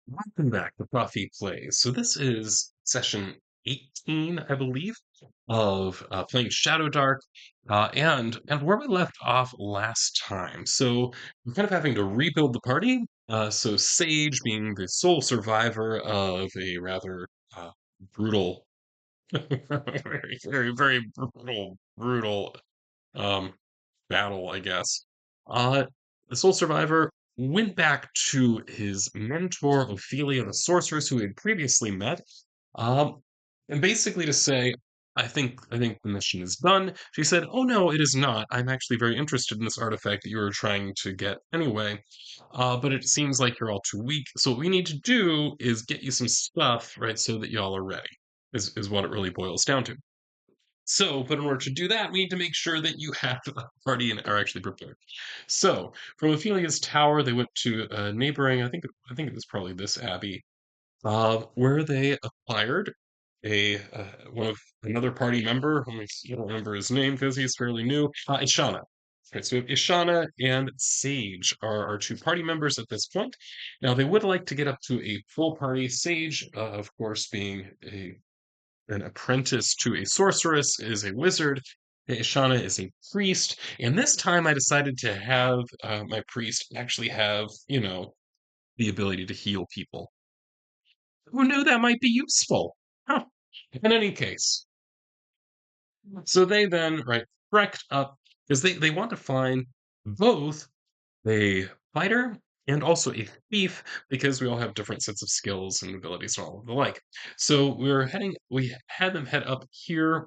Welcome back to Coffee Plays. So this is session 18, I believe, of playing Shadowdark, and where we left off last time. So we're kind of having to rebuild the party. So Sage, being the sole survivor of a rather brutal, very brutal um, battle, I guess. Uh, the sole survivor went back to his mentor, Ophelia, the sorceress who he had previously met, um, and basically to say, I think the mission is done. She said, "Oh no, it is not. I'm actually very interested in this artifact that you were trying to get anyway, but it seems like you're all too weak. So what we need to do is get you some stuff, right, so that y'all are ready." Is what it really boils down to. So, but in order to do that, we need to make sure that you have a party and are actually prepared. So, from Ophelia's tower, they went to a neighboring. I think it was probably this abbey, where they acquired a one of another party member. I don't remember his name because he's fairly new. Ishana. Right, so we have Ishana and Sage are our two party members at this point. Now they would like to get up to a full party. Sage, of course, being an apprentice to a sorceress, is a wizard. Ishana is a priest, and this time I decided to have my priest actually have, the ability to heal people. Who knew that might be useful? Huh. In any case, so they then, right, trekked up because they want to find both a fighter and also a thief because we all have different sets of skills and abilities and all of the like. So we had them head up here.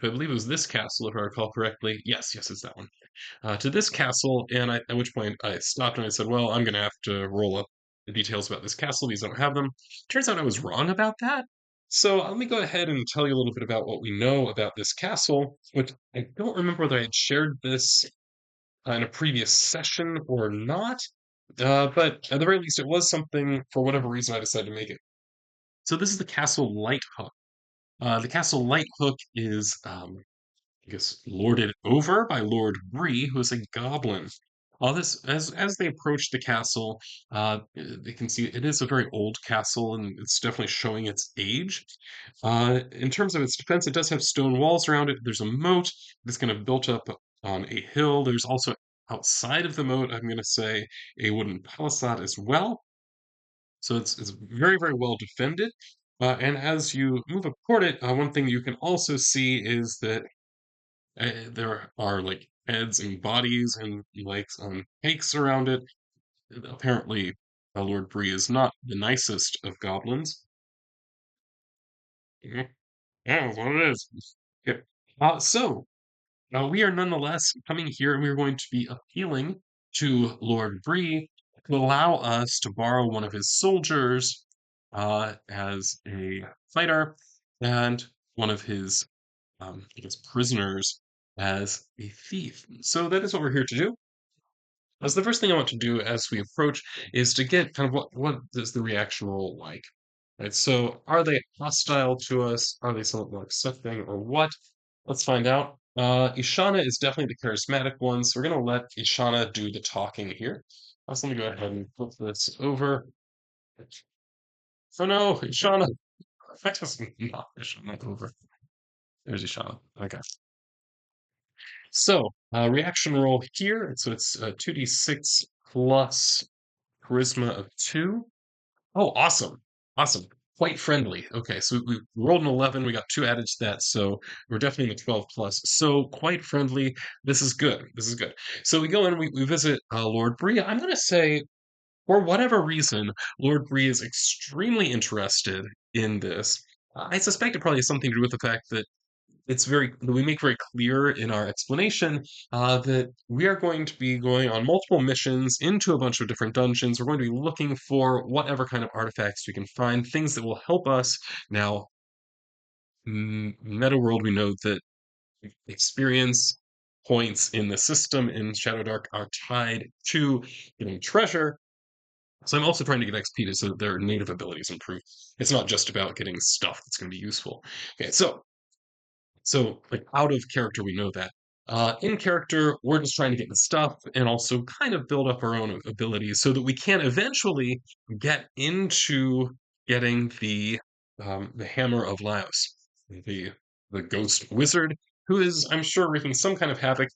I believe it was this castle, if I recall correctly. Yes, it's that one. To this castle, and at which point I stopped and I said, "Well, I'm going to have to roll up the details about this castle because I don't have them." Turns out I was wrong about that. So let me go ahead and tell you a little bit about what we know about this castle, which I don't remember whether I had shared this in a previous session or not. But at the very least, it was something for whatever reason I decided to make it. So this is the Castle Light Hook. The Castle Light Hook is I guess, lorded over by Lord Bree, who is a goblin. All this, as they approach the castle, they can see it is a very old castle, and it's definitely showing its age. In terms of its defense, it does have stone walls around it. There's a moat that's kind of built up on a hill. There's also outside of the moat, I'm going to say, a wooden palisade as well. So it's very well defended. And as you move up toward it, one thing you can also see is that there are like heads and bodies and legs on cakes around it. Apparently, Lord Bree is not the nicest of goblins. Mhm. Yeah, that's what it is. Okay. So we are nonetheless coming here, and we are going to be appealing to Lord Bree to allow us to borrow one of his soldiers as a fighter and one of his I guess, prisoners as a thief. So that is what we're here to do. As the first thing I want to do as we approach is to get kind of what does the reaction roll like, right? So are they hostile to us? Are they somewhat more accepting, or what? Let's find out. Ishana is definitely the charismatic one, so we're gonna let Ishana do the talking here. So let me go ahead and flip this over. Oh no, Ishana! I just knocked Ishana over. There's Ishana. Okay. So, reaction roll here. So it's 2d6 plus charisma of 2. Oh, awesome. Awesome. Quite friendly. Okay, so we rolled an 11. We got 2 added to that. So we're definitely in the 12 plus. So quite friendly. This is good. This is good. So we go in, we visit Lord Bree. I'm going to say, for whatever reason, Lord Bree is extremely interested in this. I suspect it probably has something to do with the fact that we make very clear in our explanation that we are going to be going on multiple missions into a bunch of different dungeons. We're going to be looking for whatever kind of artifacts we can find, things that will help us. Now, meta world, we know that experience points in the system in Shadowdark are tied to getting treasure. So I'm also trying to get XP so that their native abilities improve. It's not just about getting stuff that's going to be useful. Okay, so like out of character, we know that. in character, we're just trying to get the stuff and also kind of build up our own abilities so that we can eventually get into getting the Hammer of Laos, the the ghost wizard, who is, I'm sure, wreaking some kind of havoc.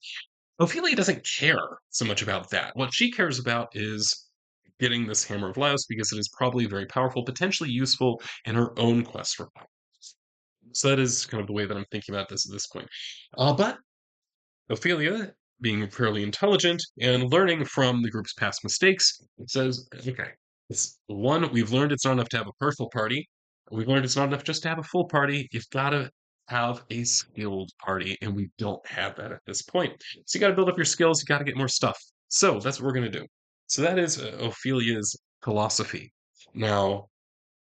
Ophelia doesn't care so much about that. What she cares about is getting this Hammer of Laos because it is probably very powerful, potentially useful in her own quest for power. So that is kind of the way that I'm thinking about this at this point. But Ophelia, being fairly intelligent and learning from the group's past mistakes, says, okay, it's one, we've learned it's not enough to have a partial party. We've learned it's not enough just to have a full party. You've got to have a skilled party, and we don't have that at this point. So you got to build up your skills, you got to get more stuff. So that's what we're going to do. So that is Ophelia's philosophy. Now,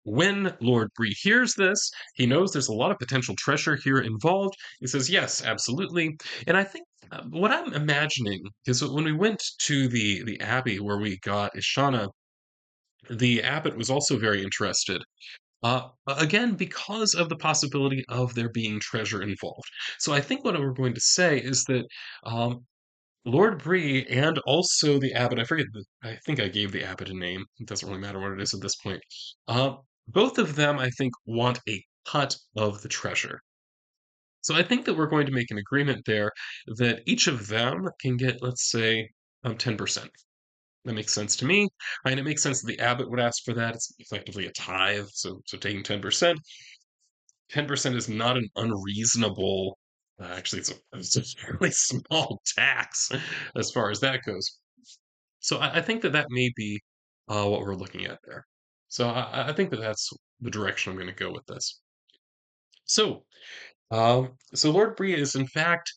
when Lord Bree hears this, he knows there's a lot of potential treasure here involved. He says, yes, absolutely. And I think what I'm imagining is that when we went to the abbey where we got Ishana, the abbot was also very interested. Again, because of the possibility of there being treasure involved. So I think what we're going to say is that um, Lord Bree and also the abbot, I think I gave the abbot a name. It doesn't really matter what it is at this point. Uh, both of them, I think, want a cut of the treasure. So I think that we're going to make an agreement there that each of them can get, let's say, 10%. That makes sense to me. And it makes sense that the abbot would ask for that. It's effectively a tithe, so taking 10%. 10% is not an unreasonable, actually, it's a fairly small tax as far as that goes. So I think that that may be what we're looking at there. So I think that that's the direction I'm going to go with this. So, so Lord Bree is in fact,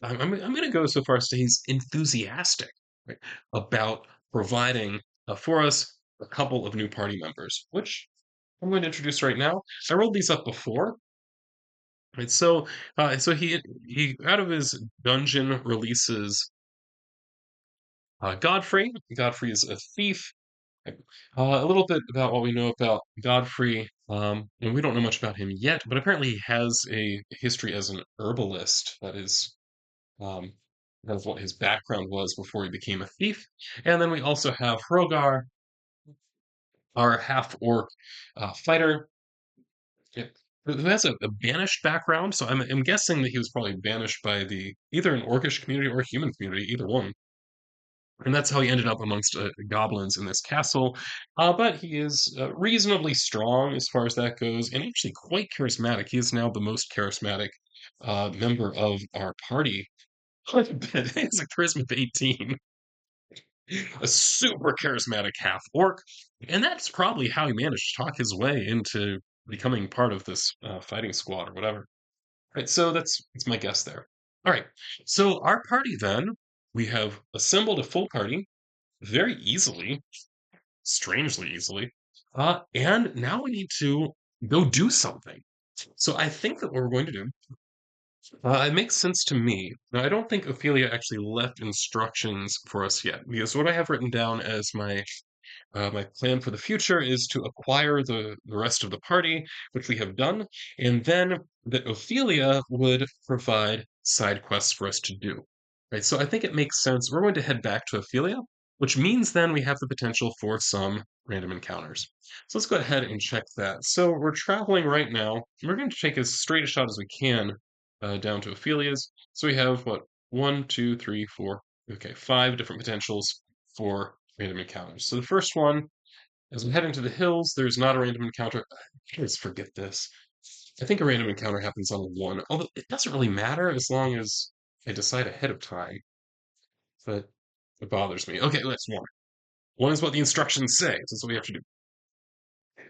I'm going to go so far as to say he's enthusiastic, right, about providing for us a couple of new party members, which I'm going to introduce right now. I rolled these up before. Right, so he out of his dungeon releases Godfrey. Godfrey is a thief. A little bit about what we know about Godfrey, and we don't know much about him yet, but apparently he has a history as an herbalist. Um, that's what his background was before he became a thief. And then we also have Hrogar, our half-orc fighter, yeah, who has a banished background. So I'm guessing that he was probably banished by the either an orcish community or a human community, either one. And that's how he ended up amongst goblins in this castle. But he is reasonably strong as far as that goes, and actually quite charismatic. He is now the most charismatic member of our party. Quite a bit. He has a charisma of 18, a super charismatic half orc, and that's probably how he managed to talk his way into becoming part of this fighting squad or whatever. Right, so that's my guess there. All right, so our party then, we have assembled a full party very easily, strangely easily. And now we need to go do something. So I think that what we're going to do, it makes sense to me. Now, I don't think Ophelia actually left instructions for us yet, because what I have written down as my plan for the future is to acquire the rest of the party, which we have done, and then that Ophelia would provide side quests for us to do. Right, so I think it makes sense. We're going to head back to Ophelia, which means then we have the potential for some random encounters. So let's go ahead and check that. So we're traveling right now. We're going to take as straight a shot as we can down to Ophelia's. So we have what, one, two, three, four, okay, five different potentials for random encounters. So the first one, as we head into the hills, there's not a random encounter. I always forget this. I think a random encounter happens on one, although it doesn't really matter as long as I decide ahead of time. But it bothers me. Okay, that's one. One is what the instructions say. So that's what we have to do.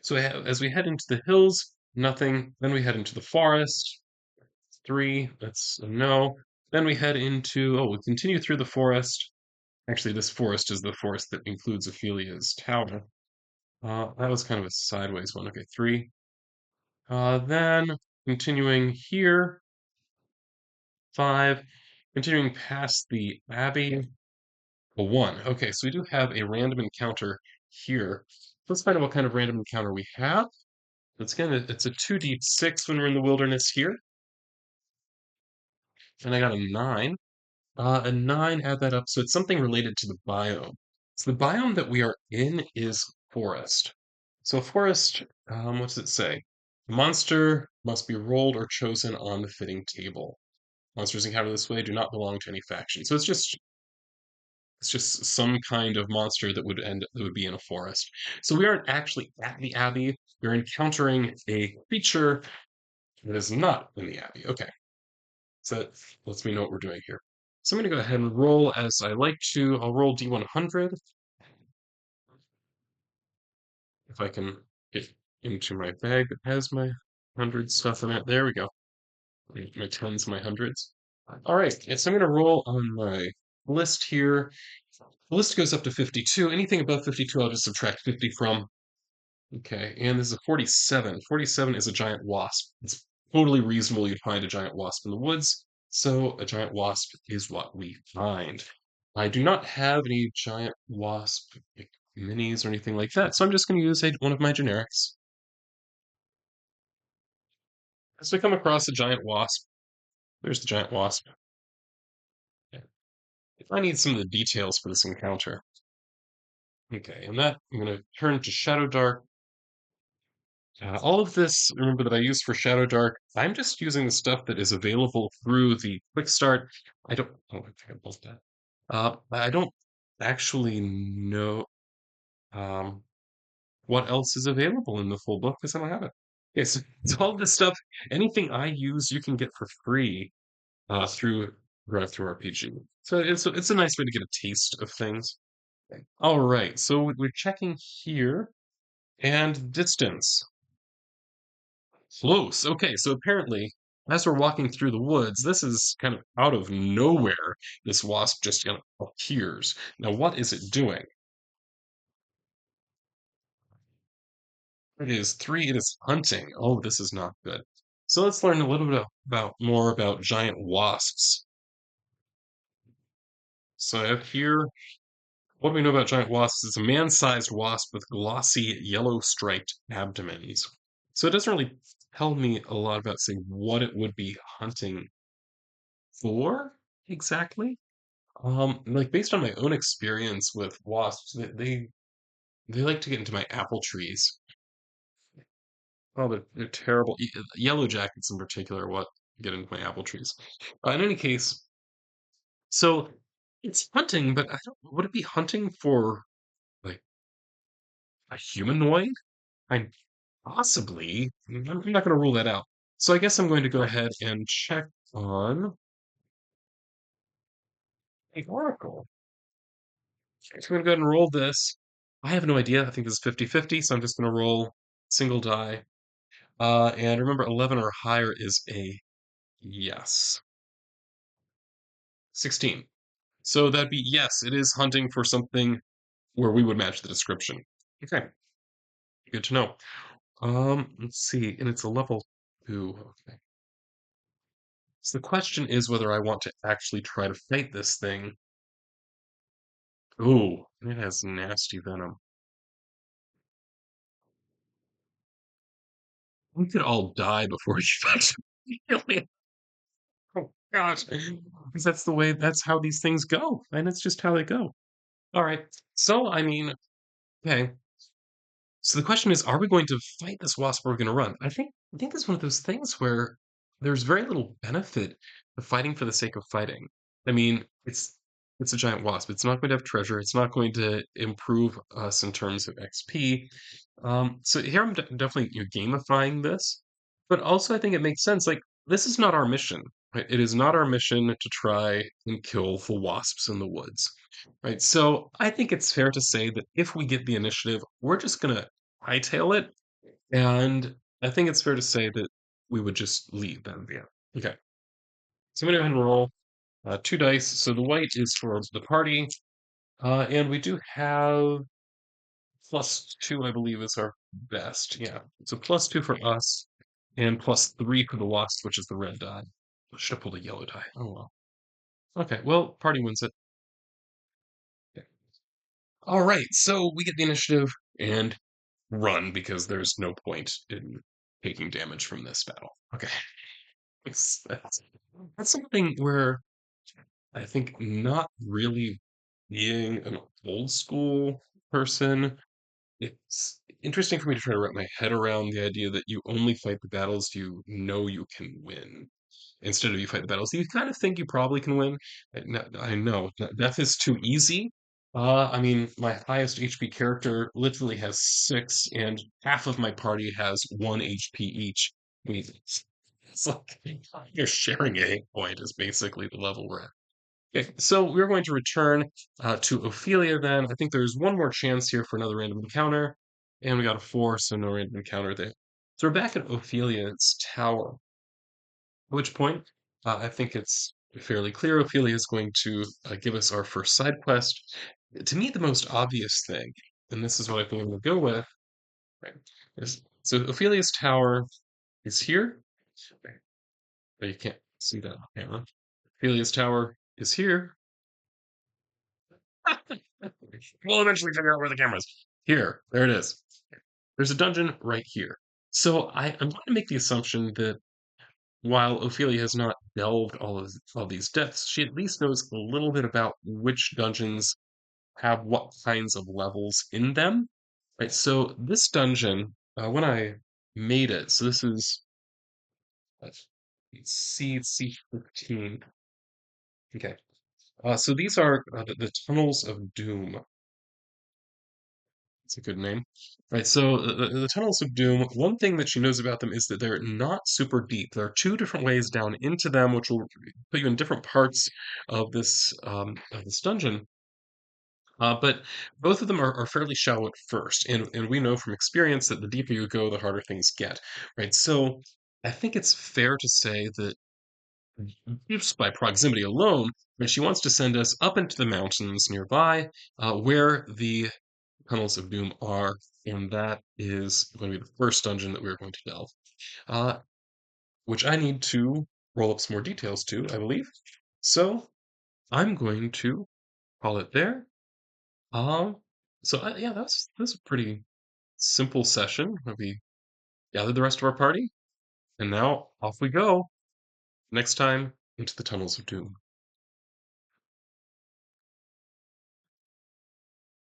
So as we head into the hills, nothing. Then we head into the forest. Three, that's a no. Then we head into, we continue through the forest. Actually, this forest is the forest that includes Ophelia's tower. That was kind of a sideways one. Okay, three. Then continuing here, five. Continuing past the abbey, a one. Okay, so we do have a random encounter here. Let's find out what kind of random encounter we have. It's a 2d6 when we're in the wilderness here. and I got a 9. A 9, add that up. So it's something related to the biome. So the biome that we are in is forest. So forest, what does it say? Monster must be rolled or chosen on the fitting table. Monsters encountered this way do not belong to any faction. So it's just some kind of monster that would be in a forest. So we aren't actually at the abbey. We're encountering a creature that is not in the abbey. Okay, so that lets me know what we're doing here. So I'm going to go ahead and roll as I like to. I'll roll D100 if I can get into my bag that has my 100 stuff in it. There we go. My tens, my hundreds. All right, so I'm going to roll on my list here. The list goes up to 52. Anything above 52, I'll just subtract 50 from. Okay, and this is a 47. 47 is a giant wasp. It's totally reasonable you'd find a giant wasp in the woods, so a giant wasp is what we find. I do not have any giant wasp like, minis or anything like that, so I'm just going to use one of my generics. As we come across a giant wasp, there's the giant wasp. If I need some of the details for this encounter. Okay, and that I'm going to turn to Shadowdark. All of this, remember that I use for Shadowdark, I'm just using the stuff that is available through the quick start. I don't, oh, I think I built that. I don't actually know um, what else is available in the full book because I don't have it. It's all this stuff. Anything I use, you can get for free through through RPG. So it's a nice way to get a taste of things. All right, so we're checking here and distance. Close. Okay, so apparently, as we're walking through the woods, this is kind of out of nowhere. This wasp just kind of appears. Now, what is it doing? It is 3. It is hunting. Oh, this is not good. So let's learn a little bit about more about giant wasps. So I have here, what do we know about giant wasps? It's a man-sized wasp with glossy yellow striped abdomens. So it doesn't really tell me a lot about saying what it would be hunting for exactly. Like based on my own experience with wasps, they like to get into my apple trees. Oh, they're terrible. Yellow jackets in particular are what get into my apple trees. In any case, so it's hunting, but I don't, would it be hunting for like a humanoid? I possibly. I'm not going to rule that out. So I guess I'm going to go ahead and check on the oracle. Okay, so I'm going to go ahead and roll this. I have no idea. I think this is 50-50, so I'm just going to roll single die. And remember, 11 or higher is a yes. 16. So that'd be yes, it is hunting for something where we would match the description. Okay, good to know. Let's see, and it's a level 2. Okay. So the question is whether I want to actually try to fight this thing. Ooh, it has nasty venom. We could all die before you actually kill it. Oh gosh. Because that's how these things go. And it's just how they go. All right. So, I mean, okay. So the question is, are we going to fight this wasp or are we going to run? I think it's one of those things where there's very little benefit of fighting for the sake of fighting. I mean, it's a giant wasp. It's not going to have treasure. It's not going to improve us in terms of XP. So here I'm definitely gamifying this, but also I think it makes sense. Like this is not our mission. Right? It is not our mission to try and kill the wasps in the woods. Right. So I think it's fair to say that if we get the initiative, we're just gonna hightail it. And I think it's fair to say that we would just leave then. Yeah. Okay. So I'm gonna go ahead and roll 2 dice. So the white is for the party. And we do have +2, I believe, is our best. Yeah. So +2 for us and +3 for the wasp, which is the red die. I should have pulled a yellow die. Oh well. Okay. Well, party wins it. Okay. All right. So we get the initiative and run because there's no point in taking damage from this battle. Okay. That's that's something where I think not really being an old school person, it's interesting for me to try to wrap my head around the idea that you only fight the battles you know you can win, instead of you fight the battles you kind of think you probably can win. I know death is too easy. I mean, my highest HP character literally has six, and half of my party has one HP each. I mean, it's like you're sharing a hit point is basically the level we're at. Okay, so we're going to return to Ophelia then. I think there's one more chance here for another random encounter, and we got a four, so no random encounter there. So we're back at Ophelia's tower, at which point I think it's fairly clear Ophelia is going to give us our first side quest. To me, the most obvious thing, and this is what I think I'm going to go with, right, is so Ophelia's tower is here. Right, but you can't see that on camera. Ophelia's tower is here. We'll eventually figure out where the camera is. Here, there it is. There's a dungeon right here. So I'm going to make the assumption that while Ophelia has not delved all these depths, she at least knows a little bit about which dungeons have what kinds of levels in them. Right. So this dungeon, when I made it, so this is uh, C15. Okay. So these are the tunnels of doom. It's a good name. Right, so the Tunnels of Doom, one thing that she knows about them is that they're not super deep. There are two different ways down into them, which will put you in different parts of this dungeon. But both of them are fairly shallow at first, and we know from experience that the deeper you go, the harder things get. Right, so I think it's fair to say that just by proximity alone, right, she wants to send us up into the mountains nearby, where the Tunnels of Doom are, and that is going to be the first dungeon that we're going to delve, uh, which I need to roll up some more details to, I believe. So I'm going to call it there. Um, yeah, that's a pretty simple session. We gathered the rest of our party, and now off we go. Next time into the Tunnels of Doom.